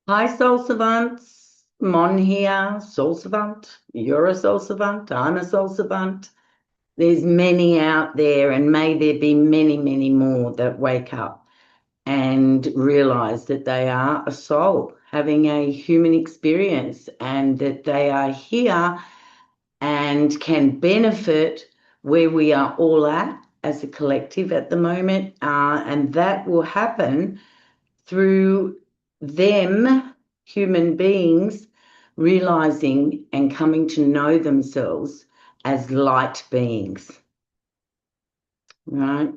Hi, Soul Savants. Mon here, Soul Savant. You're a Soul Savant. I'm a Soul Savant. There's many out there, and may there be many, many more that wake up and realize that they are a soul having a human experience and that they are here and can benefit where we are all at as a collective at the moment. And that will happen through them, human beings, realizing and coming to know themselves as light beings, right?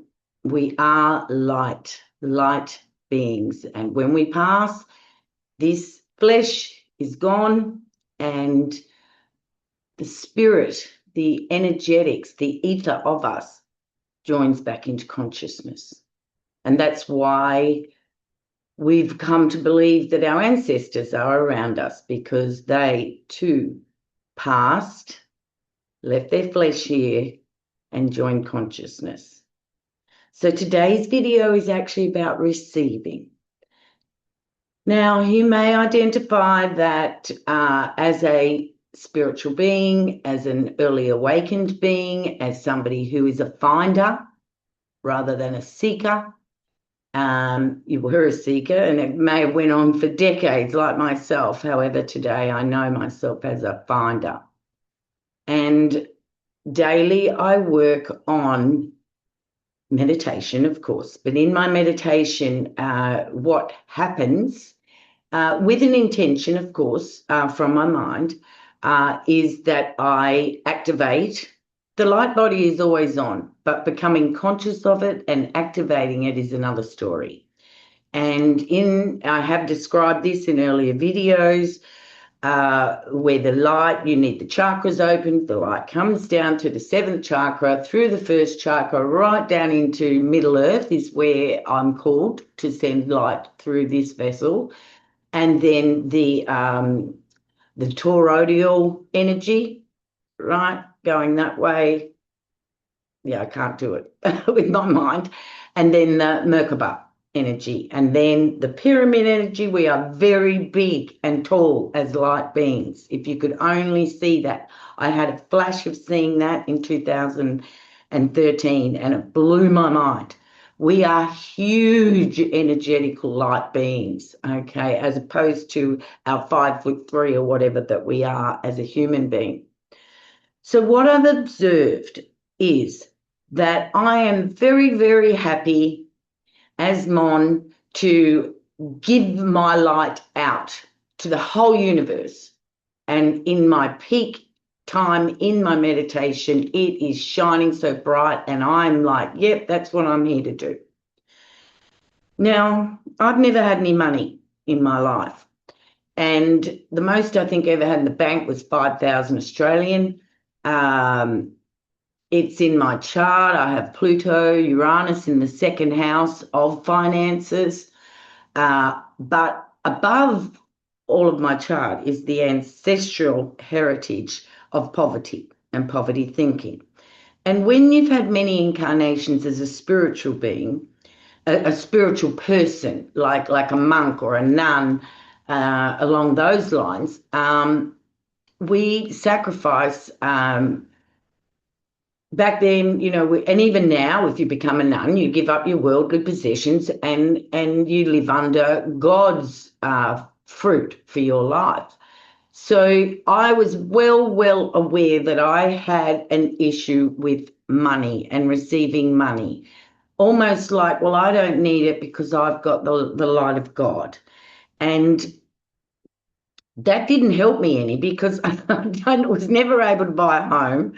We are light beings. And when we pass, this flesh is gone and the spirit, the energetics, the ether of us joins back into consciousness. And that's why we've come to believe that our ancestors are around us, because they too passed, left their flesh here, and joined consciousness. So today's video is actually about receiving. Now, you may identify that as a spiritual being, as an early awakened being, as somebody who is a finder rather than a seeker. You were a seeker, and it may have went on for decades like myself. However, today I know myself as a finder. And daily I work on meditation, of course. But in my meditation, what happens, with an intention, of course, from my mind, is that I activate. The light body is always on, but becoming conscious of it and activating it is another story. And I have described this in earlier videos, where the light, you need the chakras open, the light comes down to the seventh chakra, through the first chakra, right down into Middle Earth is where I'm called to send light through this vessel. And then the toroidal energy, right, going that way. Yeah, I can't do it with my mind. And then the Merkaba energy. And then the pyramid energy. We are very big and tall as light beings. If you could only see that. I had a flash of seeing that in 2013, and it blew my mind. We are huge energetical light beings, okay, as opposed to our 5'3" or whatever that we are as a human being. So what I've observed is that I am very, very happy as Mon to give my light out to the whole universe. And in my peak time in my meditation, it is shining so bright, and I'm like, yep, that's what I'm here to do. Now, I've never had any money in my life. And the most I think I ever had in the bank was 5,000 Australian. It's in my chart. I have Pluto, Uranus in the second house of finances. But above all of my chart is the ancestral heritage of poverty and poverty thinking. And when you've had many incarnations as a spiritual being, a spiritual person, like a monk or a nun, along those lines, we sacrifice. Back then, and even now, if you become a nun, you give up your worldly possessions and you live under God's fruit for your life. So I was well aware that I had an issue with money and receiving money. Almost like, well, I don't need it because I've got the light of God. And that didn't help me any, because I was never able to buy a home.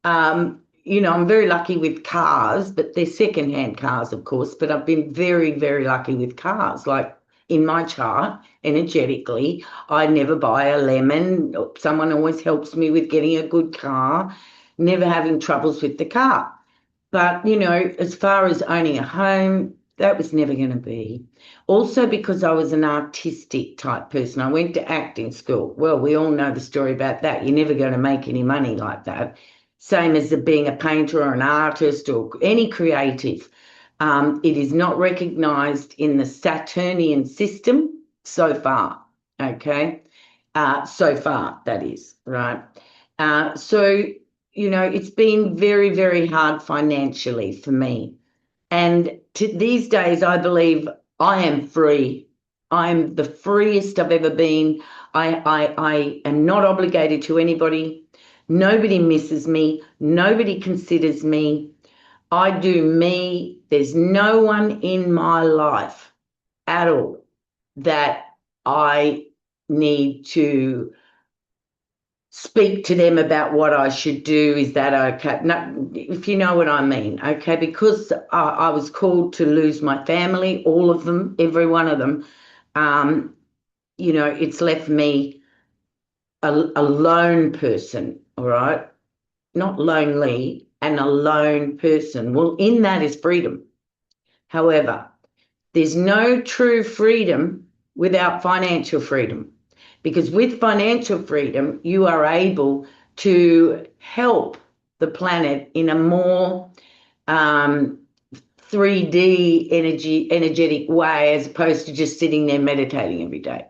I'm very lucky with cars, but they're second-hand cars, of course, but I've been very, very lucky with cars. Like in my chart, energetically, I never buy a lemon. Someone always helps me with getting a good car, never having troubles with the car. But, as far as owning a home, that was never going to be. Also because I was an artistic type person. I went to acting school. Well, we all know the story about that. You're never going to make any money like that. Same as being a painter or an artist or any creative. It is not recognised in the Saturnian system so far. okay? So far, that is, right? So, it's been very, very hard financially for me. And these days, I believe I am free. I'm the freest I've ever been. I am not obligated to anybody. Nobody misses me. Nobody considers me. I do me. There's no one in my life at all that I need to speak to them about what I should do. Is that okay? No, if you know what I mean, okay? Because I was called to lose my family, all of them, every one of them. It's left me a lone person, all right? Not lonely, and a lone person. Well, in that is freedom. However, there's no true freedom without financial freedom, because with financial freedom, you are able to help the planet in a more 3D energetic way, as opposed to just sitting there meditating every day.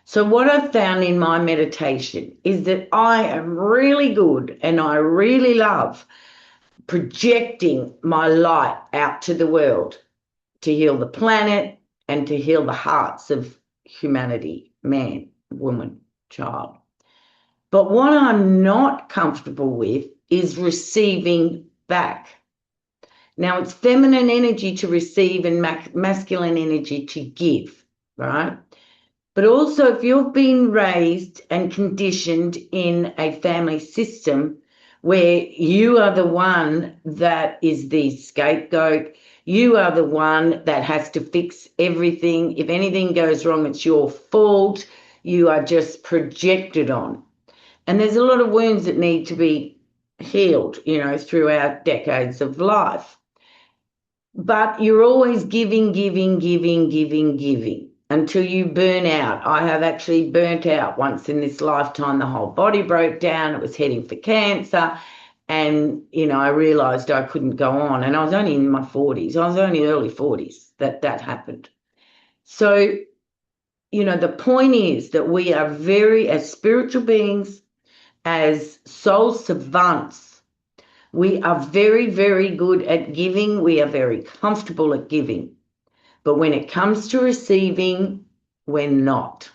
So what I've found in my meditation is that I am really good, and I really love projecting my light out to the world to heal the planet and to heal the hearts of humanity, man, woman, child. But what I'm not comfortable with is receiving back. Now, it's feminine energy to receive and masculine energy to give, right? But also, if you've been raised and conditioned in a family system where you are the one that is the scapegoat, you are the one that has to fix everything. If anything goes wrong, it's your fault. You are just projected on. And there's a lot of wounds that need to be healed, throughout decades of life. But you're always giving until you burn out. I have actually burnt out once in this lifetime. The whole body broke down. It was heading for cancer. And, I realised I couldn't go on. And I was only in my 40s. I was only early 40s that happened. So, the point is that we are as spiritual beings, as soul savants, we are very, very good at giving. We are very comfortable at giving. But when it comes to receiving, we're not.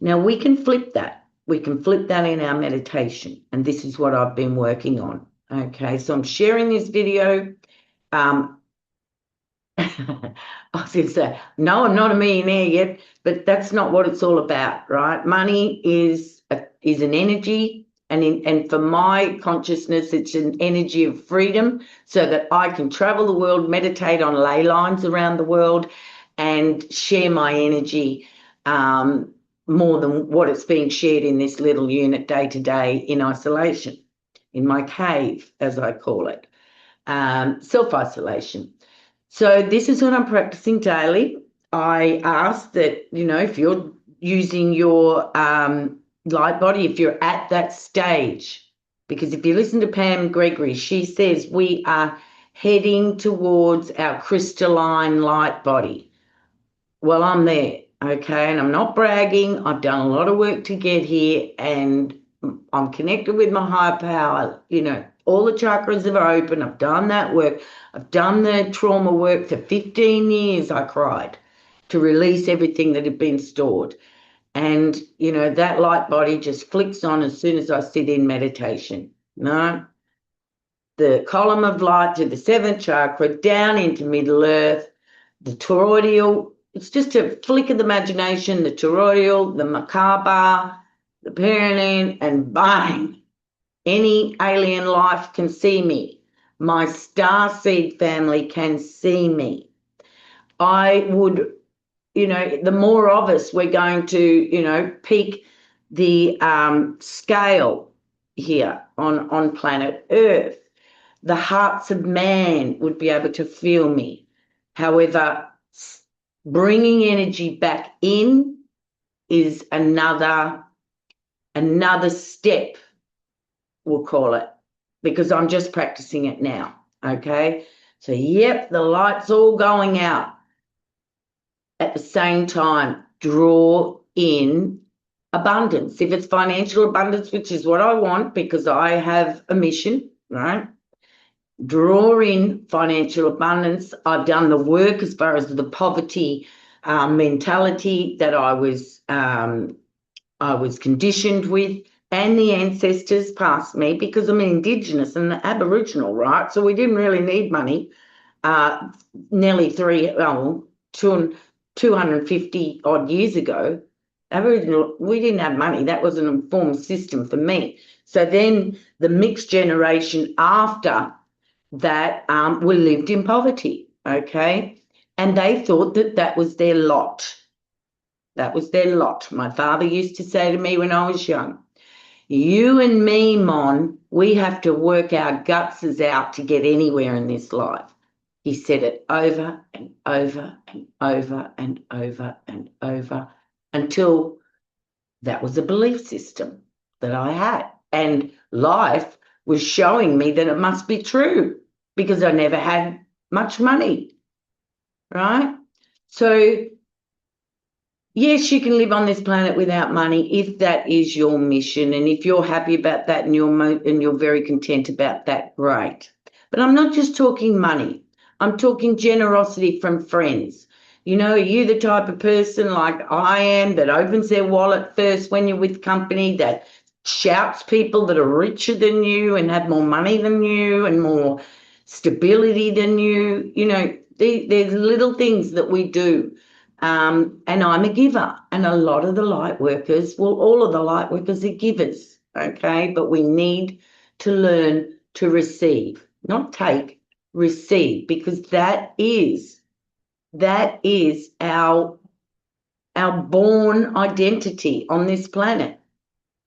Now, we can flip that. We can flip that in our meditation. And this is what I've been working on. Okay, so I'm sharing this video. I was going to say, no, I'm not a millionaire yet, but that's not what it's all about, right? Money is an energy. And for my consciousness, it's an energy of freedom, so that I can travel the world, meditate on ley lines around the world, and share my energy more than what it's being shared in this little unit day to day in isolation, in my cave, as I call it, self-isolation. So this is what I'm practicing daily. I ask that, if you're using your light body, if you're at that stage, because if you listen to Pam Gregory, she says we are heading towards our crystalline light body. Well, I'm there, okay, and I'm not bragging. I've done a lot of work to get here, and I'm connected with my higher power. All the chakras are open. I've done that work. I've done the trauma work for 15 years. I cried to release everything that had been stored. And, that light body just flicks on as soon as I sit in meditation. No, the column of light to the seventh chakra, down into Middle Earth, the toroidal. It's just a flick of the imagination, the toroidal, the macabre, the perineum, and bang, any alien life can see me. My starseed family can see me. I would, the more of us, we're going to, peak the scale here on planet Earth. The hearts of man would be able to feel me. However, bringing energy back in is another step, we'll call it, because I'm just practicing it now, okay? So, yep, the light's all going out. At the same time, draw in abundance. If it's financial abundance, which is what I want because I have a mission, right? Draw in financial abundance. I've done the work as far as the poverty mentality that I was conditioned with, and the ancestors past me, because I'm Indigenous and Aboriginal, right? So we didn't really need money. Nearly 250 odd years ago, Aboriginal, we didn't have money. That was an informed system for me. So then the mixed generation after that we lived in poverty, okay? And they thought that that was their lot. That was their lot. My father used to say to me when I was young, you and me, Mon, we have to work our gutses out to get anywhere in this life. He said it over and over and over and over and over until that was a belief system that I had. And life was showing me that it must be true because I never had much money, right? So yes, you can live on this planet without money if that is your mission, and if you're happy about that and you're very content about that, great. But I'm not just talking money. I'm talking generosity from friends. You know, are you the type of person like I am that opens their wallet first when you're with company, that shouts people that are richer than you and have more money than you and more stability than you? You know, there's little things that we do. And I'm a giver, and a lot of the light workers, well, all of the light workers are givers, okay? But we need to learn to receive, not take, receive, because that is our born identity on this planet,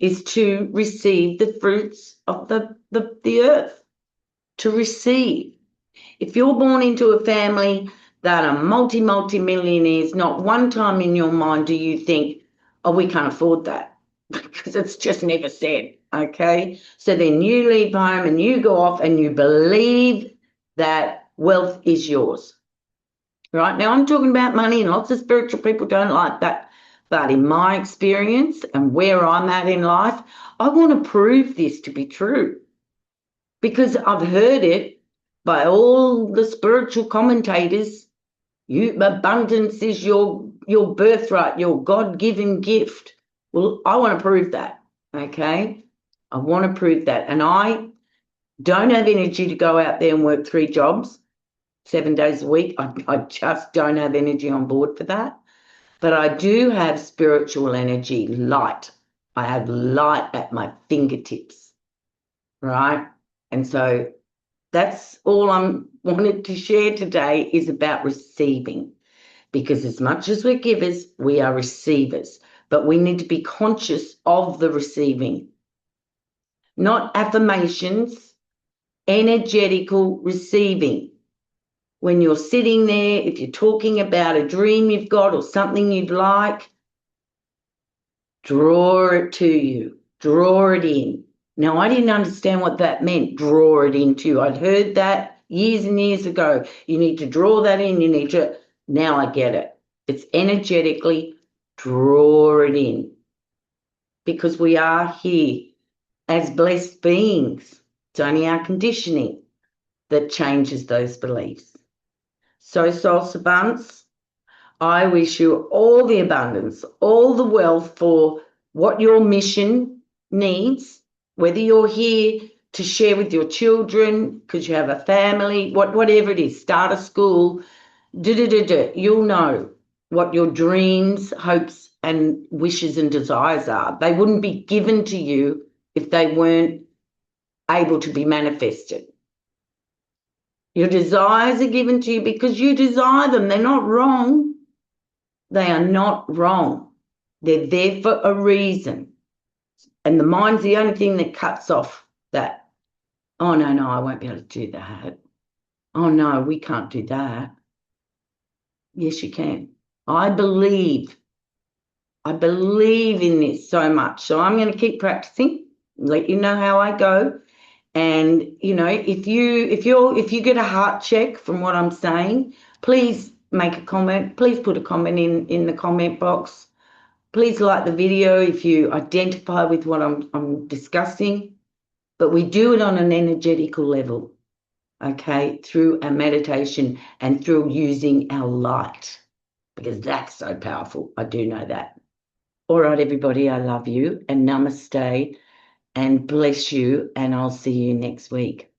is to receive the fruits of the earth, to receive. If you're born into a family that are multi-millionaires, not one time in your mind do you think, oh, we can't afford that, because it's just never said, okay? So then you leave home and you go off and you believe that wealth is yours, right? Now, I'm talking about money, and lots of spiritual people don't like that. But in my experience and where I'm at in life, I want to prove this to be true, because I've heard it by all the spiritual commentators. Abundance is your birthright, your God-given gift. Well, I want to prove that, okay? I want to prove that. And I don't have energy to go out there and work 3 jobs, 7 days a week. I just don't have energy on board for that. But I do have spiritual energy, light. I have light at my fingertips, right? And so that's all I'm wanted to share today, is about receiving, because as much as we're givers, we are receivers, but we need to be conscious of the receiving, not affirmations, energetical receiving. When you're sitting there, if you're talking about a dream you've got or something you'd like, draw it to you, draw it in. Now, I didn't understand what that meant, draw it into you. I'd heard that years and years ago. You need to draw that in, you need to, now I get it. It's energetically draw it in, because we are here as blessed beings. It's only our conditioning that changes those beliefs. So, soul savants, I wish you all the abundance, all the wealth for what your mission needs, whether you're here to share with your children because you have a family, whatever it is, start a school, you'll know what your dreams, hopes, and wishes and desires are. They wouldn't be given to you if they weren't able to be manifested. Your desires are given to you because you desire them. They're not wrong. They are not wrong. They're there for a reason. And the mind's the only thing that cuts off that. Oh, no, I won't be able to do that. Oh, no, we can't do that. Yes, you can. I believe in this so much. So I'm going to keep practicing, let you know how I go. And, you know, if you get a heart check from what I'm saying, please make a comment. Please put a comment in the comment box, Please like the video if you identify with what I'm discussing, but we do it on an energetical level, okay, through our meditation and through using our light, because that's so powerful. I do know that. All right, everybody, I love you, and namaste, and bless you, and I'll see you next week.